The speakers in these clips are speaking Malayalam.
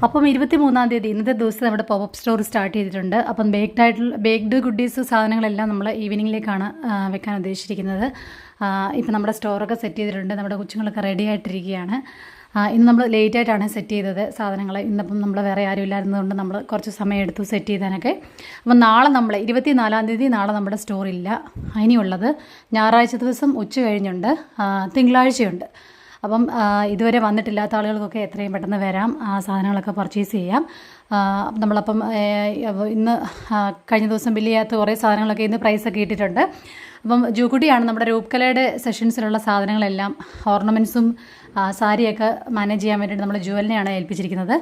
അപ്പം 23-ാം തീയതി ഇന്നത്തെ ദിവസം നമ്മുടെ പോപ്പ് സ്റ്റോർ സ്റ്റാർട്ട് ചെയ്തിട്ടുണ്ട്. അപ്പം ബേക്ക്ഡ് ഗുഡീസ് സാധനങ്ങളെല്ലാം നമ്മൾ ഈവനിങ്ങിലേക്കാണ് വെക്കാൻ ഉദ്ദേശിച്ചിരിക്കുന്നത്. ഇപ്പം നമ്മുടെ സ്റ്റോറൊക്കെ സെറ്റ് ചെയ്തിട്ടുണ്ട്. നമ്മുടെ കൊച്ചുങ്ങളൊക്കെ റെഡി ആയിട്ടിരിക്കുകയാണ്. ഇന്ന് നമ്മൾ ലേറ്റായിട്ടാണ് സെറ്റ് ചെയ്തത് സാധനങ്ങൾ. ഇന്നിപ്പം നമ്മൾ വേറെ ആരും ഇല്ലായിരുന്നതുകൊണ്ട് നമ്മൾ കുറച്ച് സമയം എടുത്തു സെറ്റ് ചെയ്താനൊക്കെ. അപ്പം നാളെ നമ്മൾ 24-ാം തീയതി നാളെ നമ്മുടെ സ്റ്റോറില്ല. ഇനിയുള്ളത് ഞായറാഴ്ച ദിവസം ഉച്ച കഴിഞ്ഞുണ്ട്, തിങ്കളാഴ്ചയുണ്ട്. അപ്പം ഇതുവരെ വന്നിട്ടില്ലാത്ത ആളുകൾക്കൊക്കെ എത്രയും പെട്ടെന്ന് വരാം, സാധനങ്ങളൊക്കെ പർച്ചേസ് ചെയ്യാം. നമ്മളപ്പം ഇന്ന് കഴിഞ്ഞ ദിവസം ബില്ല് ചെയ്യാത്ത കുറേ സാധനങ്ങളൊക്കെ ഇന്ന് പ്രൈസൊക്കെ ഇട്ടിട്ടുണ്ട്. അപ്പം ജൂക്കുട്ടിയാണ് നമ്മുടെ രൂപകലയുടെ സെഷൻസിലുള്ള സാധനങ്ങളെല്ലാം, ഓർണമെൻറ്റ്സും സാരിയൊക്കെ മാനേജ് ചെയ്യാൻ വേണ്ടിയിട്ട് നമ്മൾ ജുവലിനെയാണ് ഏൽപ്പിച്ചിരിക്കുന്നത്.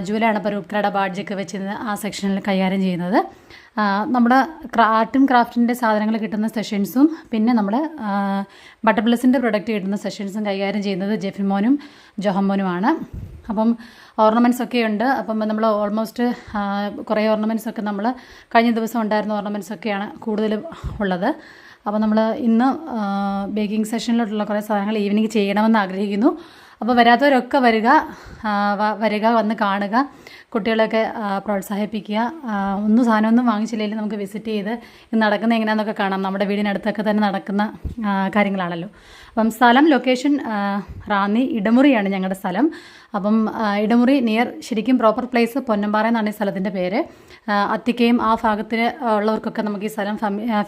ജുവലാണ് ഇപ്പോൾ രൂപകലയുടെ ബാഡ്ജൊക്കെ വെച്ച് ആ സെക്ഷനിൽ കൈകാര്യം ചെയ്യുന്നത്. നമ്മുടെ ആർട്ടും ക്രാഫ്റ്റിൻ്റെ സാധനങ്ങൾ കിട്ടുന്ന സെഷൻസും പിന്നെ നമ്മുടെ ബട്ടർപ്ലസിൻ്റെ പ്രൊഡക്റ്റ് കിട്ടുന്ന സെഷൻസും കൈകാര്യം ചെയ്യുന്നത് ജെഫിമോനും ജോഹമ്മോനുമാണ്. അപ്പം ഓർണമെൻറ്റ്സ് ഒക്കെ ഉണ്ട്. അപ്പം നമ്മൾ ഓൾമോസ്റ്റ് കുറേ ഓർണമെൻറ്റ്സ് ഒക്കെ നമ്മൾ കഴിഞ്ഞ ദിവസം ഉണ്ടായിരുന്ന ഓർണമെൻറ്റ്സ് ഒക്കെയാണ് കൂടുതലും ഉള്ളത്. അപ്പോൾ നമ്മൾ ഇന്ന് ബേക്കിംഗ് സെഷനിലോട്ടുള്ള കുറേ സാധനങ്ങൾ ഈവനിങ് ചെയ്യണമെന്ന് ആഗ്രഹിക്കുന്നു. അപ്പോൾ വരാത്തവരൊക്കെ വരിക, വന്ന് കാണുക, കുട്ടികളെയൊക്കെ പ്രോത്സാഹിപ്പിക്കുക. സാധനമൊന്നും വാങ്ങിച്ചില്ലെങ്കിൽ നമുക്ക് വിസിറ്റ് ചെയ്ത് ഇത് നടക്കുന്നത് എങ്ങനെയാണെന്നൊക്കെ കാണാം. നമ്മുടെ വീടിനടുത്തൊക്കെ തന്നെ നടക്കുന്ന കാര്യങ്ങളാണല്ലോ. അപ്പം സ്ഥലം ലൊക്കേഷൻ റാന്നി ഇടമുറിയാണ് ഞങ്ങളുടെ സ്ഥലം. അപ്പം ഇടമുറി നിയർ, ശരിക്കും പ്രോപ്പർ പ്ലേസ് പൊന്നമ്പാറ എന്നാണ് ഈ സ്ഥലത്തിൻ്റെ പേര്. അത്തിക്കയും ആ ഭാഗത്തിൽ ഉള്ളവർക്കൊക്കെ നമുക്ക് ഈ സ്ഥലം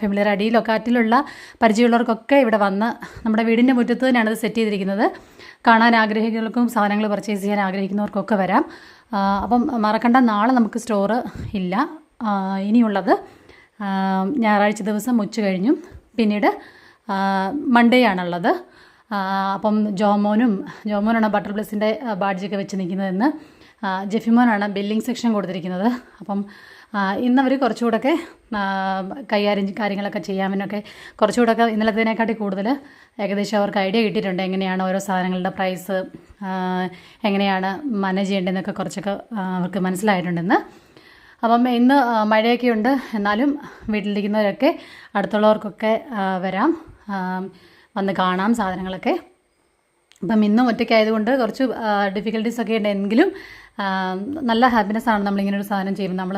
ഫെമിലിയർ അടി ലൊക്കാറ്റിലുള്ള പരിചയമുള്ളവർക്കൊക്കെ ഇവിടെ വന്ന് നമ്മുടെ വീടിൻ്റെ മുറ്റത്ത് തന്നെയാണ് ഇത് സെറ്റ് ചെയ്തിരിക്കുന്നത്. കാണാൻ ആഗ്രഹിക്കുന്നവർക്കും സാധനങ്ങൾ പർച്ചേസ് ചെയ്യാൻ ആഗ്രഹിക്കുന്നവർക്കൊക്കെ വരാം. അപ്പം മറക്കണ്ട, നാളെ നമുക്ക് സ്റ്റോറ് ഇല്ല. ഇനിയുള്ളത് ഞായറാഴ്ച ദിവസം ഉച്ച കഴിഞ്ഞും പിന്നീട് മൺഡേ ആണുള്ളത്. അപ്പം ജോമോനാണ് ബട്ടർപ്ലസിൻ്റെ ബാഡ്ജൊക്കെ വെച്ച് നിൽക്കുന്നതെന്ന്. ജെഫിമോനാണ് ബില്ലിംഗ് സെക്ഷൻ കൊടുത്തിരിക്കുന്നത്. അപ്പം ഇന്നവർ കുറച്ചുകൂടെയൊക്കെ കാര്യങ്ങളൊക്കെ ചെയ്യാമെന്നൊക്കെ കുറച്ചുകൂടെയൊക്കെ ഇന്നലത്തേതിനെക്കാട്ടി കൂടുതൽ ഏകദേശം അവർക്ക് ഐഡിയ കിട്ടിയിട്ടുണ്ട്. എങ്ങനെയാണ് ഓരോ സാധനങ്ങളുടെ പ്രൈസ് എങ്ങനെയാണ് മാനേജ് ചെയ്യേണ്ടതെന്നൊക്കെ കുറച്ചൊക്കെ അവർക്ക് മനസ്സിലായിട്ടുണ്ടെന്ന്. അപ്പം ഇന്ന് മഴയൊക്കെ ഉണ്ട്, എന്നാലും വീട്ടിലിരിക്കുന്നവരൊക്കെ അടുത്തുള്ളവർക്കൊക്കെ വരാം, വന്ന് കാണാം സാധനങ്ങളൊക്കെ. അപ്പം ഇന്നും ഒറ്റയ്ക്കായതുകൊണ്ട് കുറച്ച് ഡിഫിക്കൽട്ടീസൊക്കെ ഉണ്ടെങ്കിലും നല്ല ഹാപ്പിനെസ്സാണ് നമ്മളിങ്ങനൊരു സാധനം ചെയ്യുമ്പോൾ. നമ്മൾ